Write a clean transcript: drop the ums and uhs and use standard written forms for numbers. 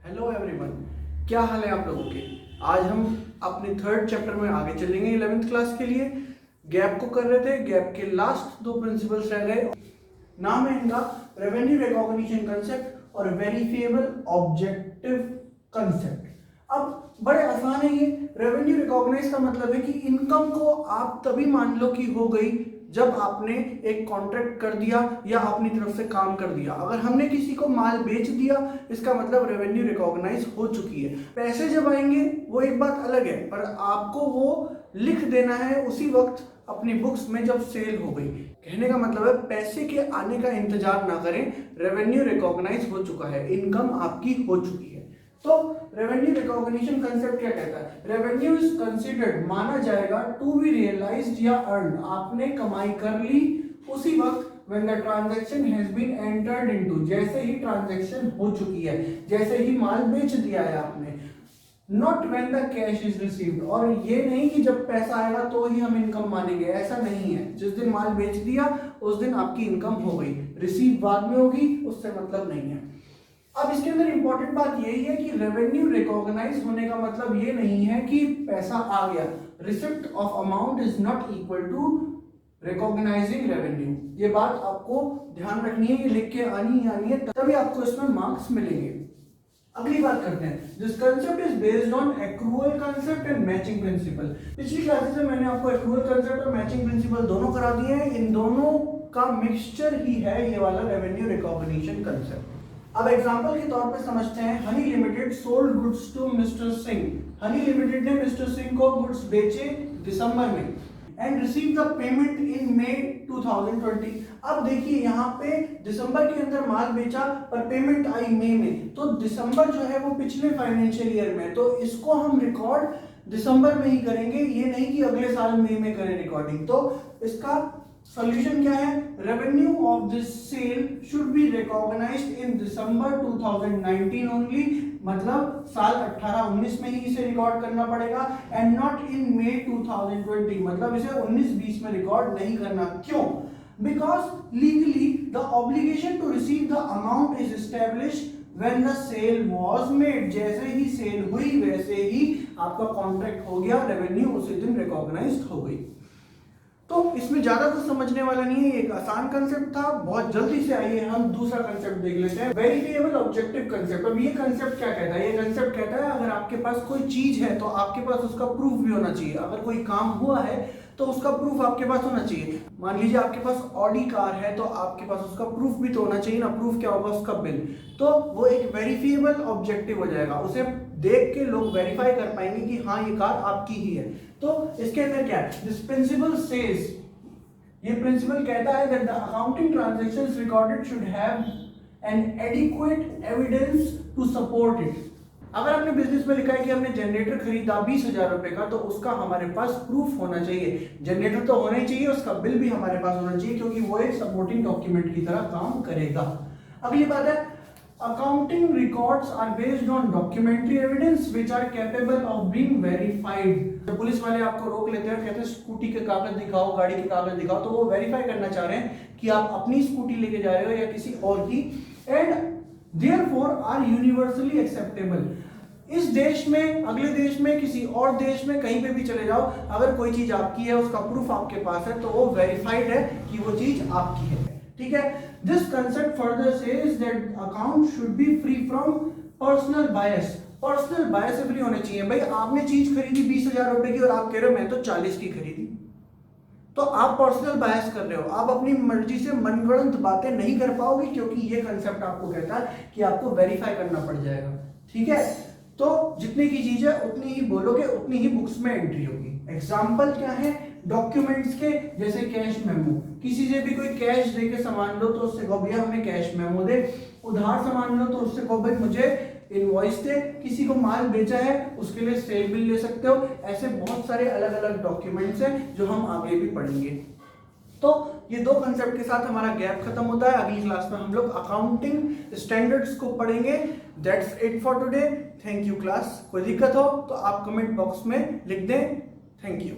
Hello everyone, क्या हाल है आप लोगों के। आज हम अपने थर्ड चैप्टर में आगे चलेंगे 11th क्लास के लिए। गैप को कर रहे थे, गैप के लास्ट दो प्रिंसिपल्स रह गए। नाम है इनका रेवेन्यू रिकॉग्निशन कंसेप्ट और वेरीफिएबल ऑब्जेक्टिव कंसेप्ट। अब बड़े आसान है ये। रेवेन्यू रिकॉग्नाइज का मतलब है कि इनकम को आप तभी मान लो कि हो गई जब आपने एक कॉन्ट्रैक्ट कर दिया या अपनी तरफ से काम कर दिया। अगर हमने किसी को माल बेच दिया, इसका मतलब रेवेन्यू रिकॉग्नाइज हो चुकी है। पैसे जब आएंगे वो एक बात अलग है, पर आपको वो लिख देना है उसी वक्त अपनी बुक्स में जब सेल हो गई। कहने का मतलब है पैसे के आने का इंतजार ना करें, रेवेन्यू रिकॉग्नाइज हो चुका है, इनकम आपकी हो चुकी है। तो रेवेन्यू रिकॉग्निशन कंसेप्ट क्या कहता है? रेवेन्यू इज कंसीडर्ड, माना जाएगा, टू बी रियलाइज्ड या अर्न, आपने कमाई कर ली उसी वक्त when the transaction has been entered into, जैसे ही ट्रांजैक्शन हो चुकी है, जैसे ही माल बेच दिया है आपने। Not when the cash is received, और ये नहीं कि जब पैसा आएगा तो ही हम इनकम मानेंगे, ऐसा नहीं है। जिस दिन माल बेच दिया उस दिन आपकी इनकम हो गई, रिसीव बाद में होगी उससे मतलब नहीं है। अब इसके अंदर इंपॉर्टेंट बात यही है कि रेवेन्यू रिकॉग्नाइज होने का मतलब ये नहीं है कि पैसा आ गया। Receipt of amount is not equal to recognising revenue. ये बात आपको ध्यान रखनी है, ये लिख के आनी है, तभी आपको इसमें मार्क्स मिलेंगे। अगली बात करते हैं। This concept is based on accrual concept and matching principal. पिछली क्लासेस में मैंने आपको एक्रूअल कंसेप्ट और मैचिंग प्रिंसिपल दोनों करा दिए हैं। इन दोनों का मिक्सचर ही है ये वाला रेवेन्यू रिकॉग्निशन कंसेप्ट। अब एग्जांपल के तौर पे समझते हैं। Honey limited sold goods to mister Singh. Honey limited ने मिस्टर सिंह को गुड्स बेचे दिसंबर में and receive the payment in May 2020। अब देखिए यहाँ पे दिसंबर के अंदर माल बेचा पर पेमेंट आई मई में, तो दिसंबर जो है वो पिछले फाइनेंशियल ईयर में, तो इसको हम रिकॉर्ड दिसंबर में ही करेंगे, ये नहीं कि अगले साल मई में करें रिकॉर्डिंग। तो इसका सॉल्यूशन क्या है? Revenue of this sale should be recognised in December 2019 ओनली, मतलब साल 18-19 में ही इसे रिकॉर्ड करना पड़ेगा, एंड नॉट इन मई 2020, मतलब इसे 19-20 में रिकॉर्ड नहीं करना। क्यों? Because legally the obligation to receive the amount is established when the sale was made। जैसे ही सेल हुई वैसे ही आपका कॉन्ट्रैक्ट हो गया, रेवेन्यू उसी दिन रिकॉग्नाइज्ड हो गई। तो इसमें ज्यादा कुछ समझने वाला नहीं है, एक आसान कंसेप्ट था। बहुत जल्दी से आइए हम दूसरा कंसेप्ट देख लेते हैं, वेरीफिएबल ऑब्जेक्टिव कंसेप्ट। अब ये कंसेप्ट क्या कहता है? ये कंसेप्ट कहता है अगर आपके पास कोई चीज है तो आपके पास उसका प्रूफ भी होना चाहिए। अगर कोई काम हुआ है तो उसका प्रूफ आपके पास होना चाहिए। मान लीजिए आपके पास ऑडी कार है तो आपके पास उसका प्रूफ भी तो होना चाहिए ना। प्रूफ क्या होगा? उसका बिल। तो वो एक वेरीफिएबल ऑब्जेक्टिव हो जाएगा, उसे देख के लोग वेरीफाई कर पाएंगे कि हाँ ये कार आपकी ही है। तो इसके अंदर क्या है? दिस प्रिंसिपल सेज, ये प्रिंसिपल कहता है that the accounting transactions recorded should have an adequate evidence to support it. अगर आपने बिजनेस में लिखा है कि हमने जनरेटर खरीदा 20,000 रुपए का, तो उसका हमारे पास प्रूफ होना चाहिए। जनरेटर तो होना ही चाहिए, उसका बिल भी हमारे पास होना चाहिए, क्योंकि वो एक सपोर्टिंग डॉक्यूमेंट की तरह काम करेगा। अगली बात है, accounting records are based on documentary evidence which are capable of being verified. जब पुलिस वाले आपको रोक लेते हैं, कहते हैं स्कूटी के कागज दिखाओ, गाड़ी के कागज दिखाओ, तो वो वेरीफाई करना चाह रहे हैं कि आप अपनी स्कूटी लेके जा रहे हो या किसी और की, and therefore are universally acceptable। इस देश में, अगले देश में, किसी और देश में, कहीं पे भी चले जाओ, अगर कोई चीज आपकी है, उसका प्रूफ आपके पास है, तो वो वेरीफाइड है कि वो चीज आपकी है। ठीक है। This concept further says that account should be free from personal bias. Personal bias से फ्री होने चाहिए। भाई आपने चीज खरीदी 20,000 रुपए की और आप कह रहे हो मैं तो 40 की खरीदी, तो आप पर्सनल बायस कर रहे हो। आप अपनी मर्जी से मनगढ़ंत बातें नहीं कर पाओगे, क्योंकि ये कंसेप्ट आपको कहता है कि आपको वेरीफाई करना पड़ जाएगा। ठीक है। तो जितने की चीज है उतनी ही बोलोगे, उतनी ही बुक्स में एंट्री होगी। एग्जाम्पल क्या है डॉक्यूमेंट्स के? जैसे कैश मेमो। किसी से भी कोई कैश दे के सामान लो तो उससे कहो भैया हमें कैश मेमो दे। उधार सामान लो तो उससे कहो भाई मुझे इनवॉइस दे। किसी को माल बेचा है उसके लिए सेल बिल ले सकते हो। ऐसे बहुत सारे अलग अलग डॉक्यूमेंट्स हैं जो हम आगे भी पढ़ेंगे। तो ये दो कंसेप्ट के साथ हमारा गैप खत्म होता है। अगली क्लास में हम लोग अकाउंटिंग स्टैंडर्ड्स को पढ़ेंगे। That's it for today. Thank you class. कोई दिक्कत हो तो आप कमेंट बॉक्स में लिख दें। Thank you.